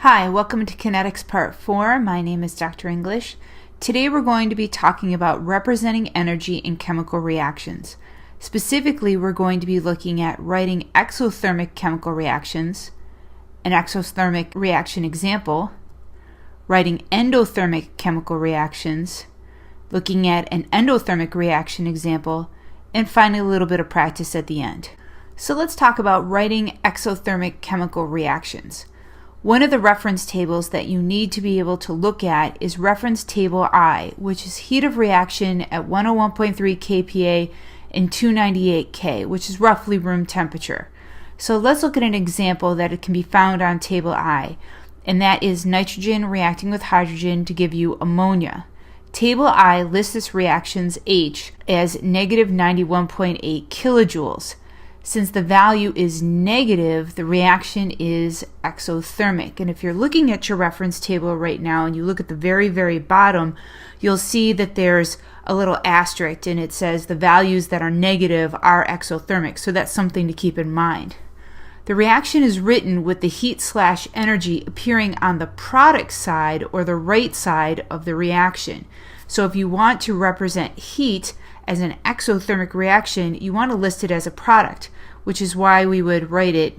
Hi, welcome to Kinetics Part 4. My name is Dr. English. Today we're going to be talking about representing energy in chemical reactions. Specifically, we're going to be looking at writing exothermic chemical reactions, an exothermic reaction example, writing endothermic chemical reactions, looking at an endothermic reaction example, and finally a little bit of practice at the end. So let's talk about writing exothermic chemical reactions. One of the reference tables that you need to be able to look at is reference table I, which is heat of reaction at 101.3 kPa and 298 K, which is roughly room temperature. So let's look at an example that it can be found on table I, and that is nitrogen reacting with hydrogen to give you ammonia. Table I lists this reaction's H as negative 91.8 kilojoules. Since the value is negative, the reaction is exothermic. And if you're looking at your reference table right now and you look at the very, very bottom, you'll see that there's a little asterisk and it says the values that are negative are exothermic. So that's something to keep in mind. The reaction is written with the heat/energy appearing on the product side or the right side of the reaction. So if you want to represent heat as an exothermic reaction, you want to list it as a product, which is why we would write it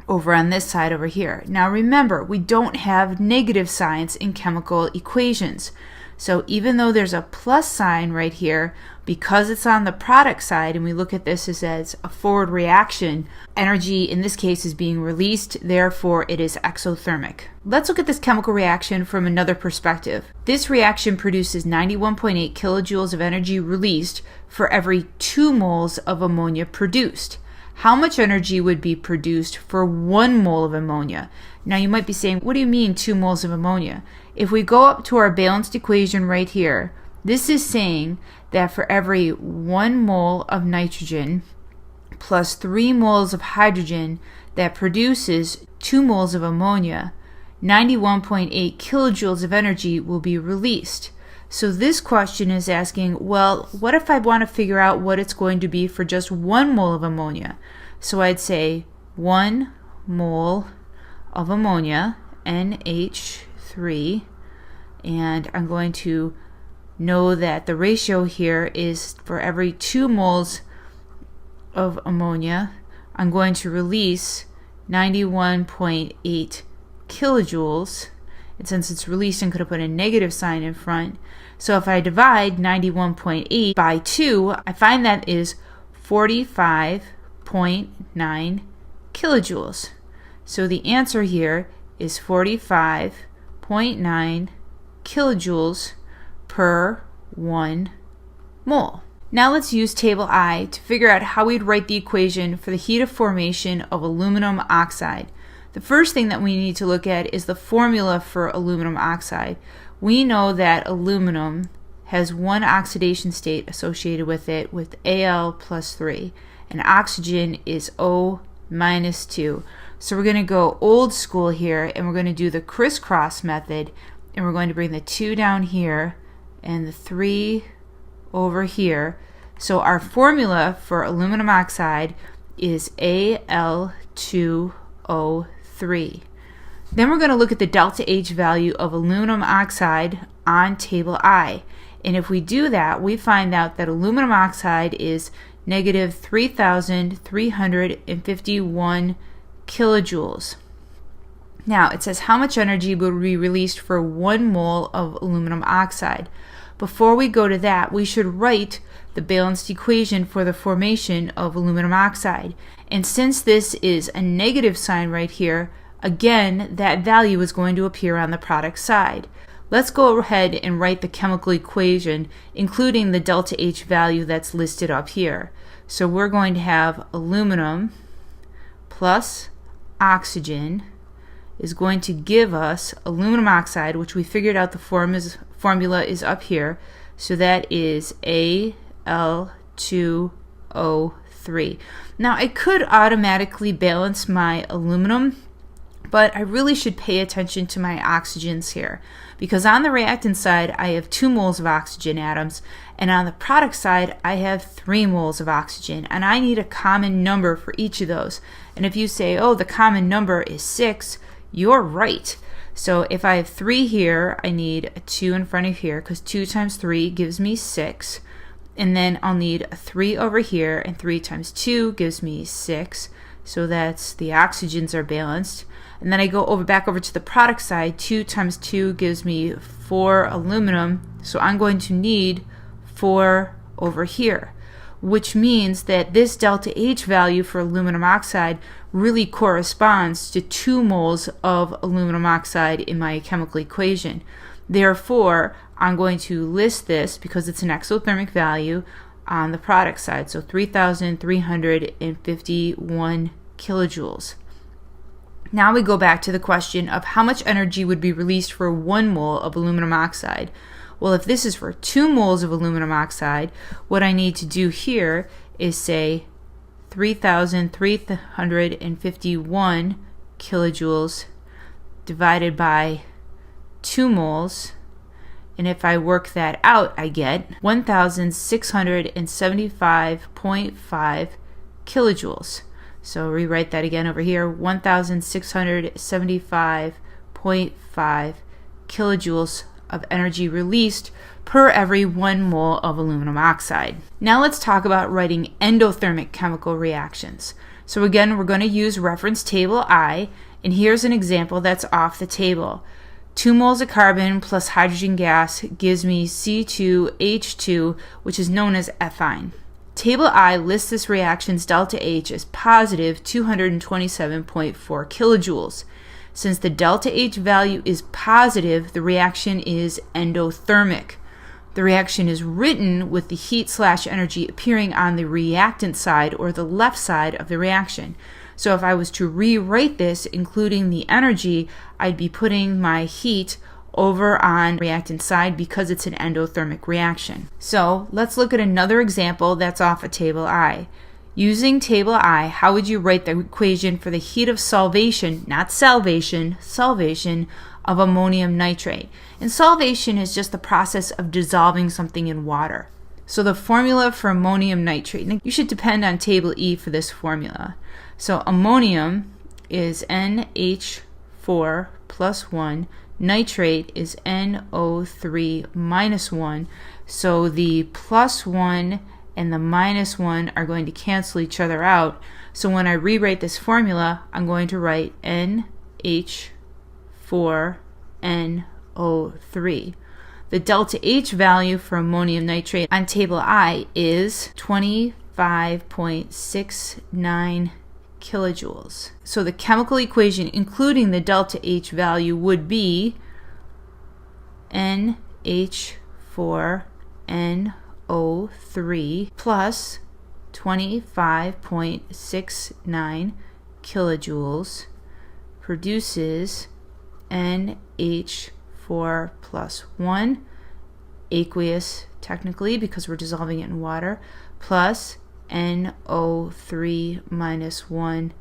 over on this side over here. Now remember, we don't have negative signs in chemical equations. So even though there's a plus sign right here, because it's on the product side and we look at this as a forward reaction, energy in this case is being released, therefore it is exothermic. Let's look at this chemical reaction from another perspective. This reaction produces 91.8 kilojoules of energy released for every 2 moles of ammonia produced. How much energy would be produced for 1 mole of ammonia? Now you might be saying, what do you mean 2 moles of ammonia? If we go up to our balanced equation right here, this is saying that for every 1 mole of nitrogen plus 3 moles of hydrogen that produces 2 moles of ammonia, 91.8 kilojoules of energy will be released. So this question is asking, well, what if I want to figure out what it's going to be for just 1 mole of ammonia? So I'd say 1 mole of ammonia, NH3, and I'm going to know that the ratio here is for every 2 moles of ammonia, I'm going to release 91.8 kilojoules. And since it's released, I'm going to put a negative sign in front. So if I divide 91.8 by 2, I find that is 45.9 kilojoules. So the answer here is 45.9 kilojoules per 1 mole. Now let's use table I to figure out how we'd write the equation for the heat of formation of aluminum oxide. The first thing that we need to look at is the formula for aluminum oxide. We know that aluminum has 1 oxidation state associated with it with Al plus 3, and oxygen is O minus 2. So we're going to go old school here and we're going to do the crisscross method, and we're going to bring the 2 down here and the 3 over here. So our formula for aluminum oxide is Al2O3. Then we're going to look at the delta H value of aluminum oxide on table I. And if we do that, we find out that aluminum oxide is negative 3,351 kilojoules. Now it says how much energy would be released for 1 mole of aluminum oxide. Before we go to that, we should write the balanced equation for the formation of aluminum oxide. And since this is a negative sign right here, again, that value is going to appear on the product side. Let's go ahead and write the chemical equation, including the delta H value that's listed up here. So we're going to have aluminum plus oxygen is going to give us aluminum oxide, which we figured out the formula is up here. So that is Al2O3. Now I could automatically balance my aluminum, but I really should pay attention to my oxygens here, because on the reactant side I have 2 moles of oxygen atoms, and on the product side I have 3 moles of oxygen, and I need a common number for each of those. And if you say, oh, the common number is 6, you're right. So if I have 3 here, I need a 2 in front of here because 2 times 3 gives me 6. And then I'll need a 3 over here, and 3 times 2 gives me 6. So that's the oxygens are balanced. And then I go back over to the product side. 2 times 2 gives me 4 aluminum. So I'm going to need 4 over here, which means that this delta H value for aluminum oxide really corresponds to 2 moles of aluminum oxide in my chemical equation. Therefore, I'm going to list this, because it's an exothermic value, on the product side. So 3,351 kilojoules. Now we go back to the question of how much energy would be released for 1 mole of aluminum oxide. Well, if this is for 2 moles of aluminum oxide, what I need to do here is say 3,351 kilojoules divided by 2 moles. And if I work that out, I get 1,675.5 kilojoules. So rewrite that again over here, 1,675.5 kilojoules of energy released per every 1 mole of aluminum oxide. Now let's talk about writing endothermic chemical reactions. So again, we're going to use reference table I, and here's an example that's off the table. 2 moles of carbon plus hydrogen gas gives me C2H2, which is known as ethine. Table I lists this reaction's delta H as positive 227.4 kilojoules. Since the delta H value is positive, the reaction is endothermic. The reaction is written with the heat/energy appearing on the reactant side, or the left side of the reaction. So if I was to rewrite this, including the energy, I'd be putting my heat over on the reactant side because it's an endothermic reaction. So let's look at another example that's off of table I. Using table I, how would you write the equation for the heat of solvation, not salvation, solvation of ammonium nitrate? And solvation is just the process of dissolving something in water. So the formula for ammonium nitrate, and you should depend on table E for this formula. So ammonium is NH4 plus 1, nitrate is NO3 minus 1. So the plus 1 and the minus 1 are going to cancel each other out. So when I rewrite this formula, I'm going to write NH4NO3. The delta H value for ammonium nitrate on table I is 25.69 kilojoules. So the chemical equation, including the delta H value, would be NH4NO3 plus 25.69 kilojoules produces NH4 plus 1, aqueous technically because we're dissolving it in water, plus NO3 minus 1,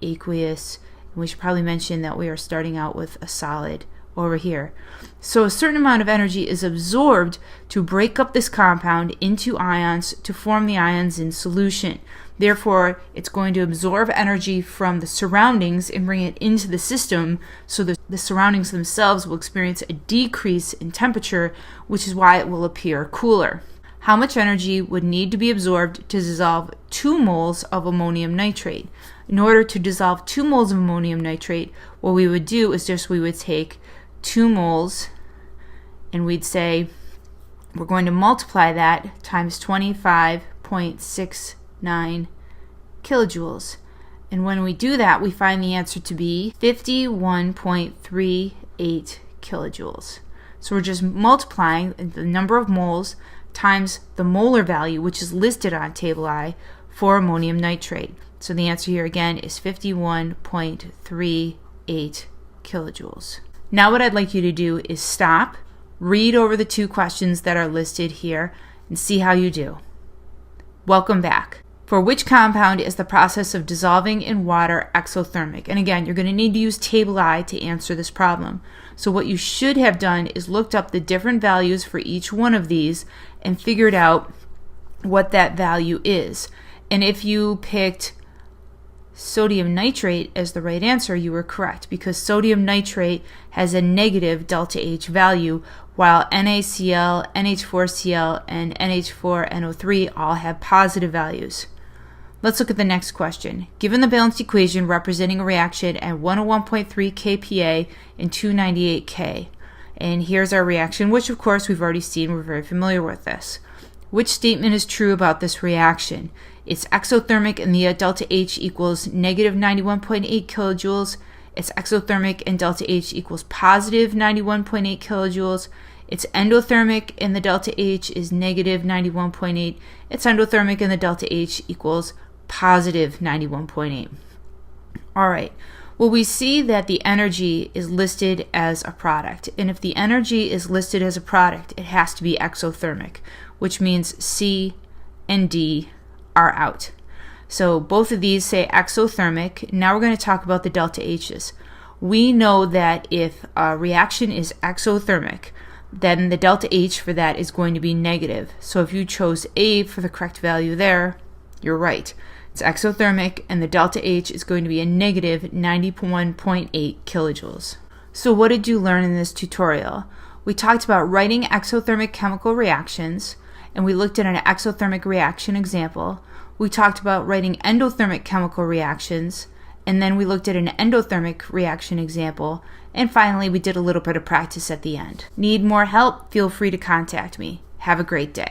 aqueous. And we should probably mention that we are starting out with a solid over here. So a certain amount of energy is absorbed to break up this compound into ions to form the ions in solution. Therefore, it's going to absorb energy from the surroundings and bring it into the system, so the surroundings themselves will experience a decrease in temperature, which is why it will appear cooler. How much energy would need to be absorbed to dissolve 2 moles of ammonium nitrate? In order to dissolve 2 moles of ammonium nitrate, what we would do is we would take 2 moles and we'd say we're going to multiply that times 25.69 kilojoules. And when we do that, we find the answer to be 51.38 kilojoules. So we're just multiplying the number of moles times the molar value, which is listed on table I, for ammonium nitrate. So the answer here again is 51.38 kilojoules. Now what I'd like you to do is stop, read over the 2 questions that are listed here, and see how you do. Welcome back. For which compound is the process of dissolving in water exothermic? And again, you're going to need to use table I to answer this problem. So what you should have done is looked up the different values for each one of these and figured out what that value is. And if you picked sodium nitrate as the right answer, you were correct, because sodium nitrate has a negative delta H value, while NaCl, NH4Cl, and NH4NO3 all have positive values. Let's look at the next question. Given the balanced equation representing a reaction at 101.3 kPa and 298 K, and here's our reaction, which of course we've already seen, we're very familiar with this. Which statement is true about this reaction? It's exothermic and the delta H equals negative 91.8 kilojoules. It's exothermic and delta H equals positive 91.8 kilojoules. It's endothermic and the delta H is negative 91.8. It's endothermic and the delta H equals positive 91.8. All right. Well, we see that the energy is listed as a product. And if the energy is listed as a product, it has to be exothermic, which means C and D are out. So both of these say exothermic. Now we're going to talk about the delta H's. We know that if a reaction is exothermic, then the delta H for that is going to be negative. So if you chose A for the correct value there, you're right. It's exothermic, and the delta H is going to be a negative 91.8 kilojoules. So what did you learn in this tutorial? We talked about writing exothermic chemical reactions, and we looked at an exothermic reaction example. We talked about writing endothermic chemical reactions, and then we looked at an endothermic reaction example, and finally we did a little bit of practice at the end. Need more help? Feel free to contact me. Have a great day.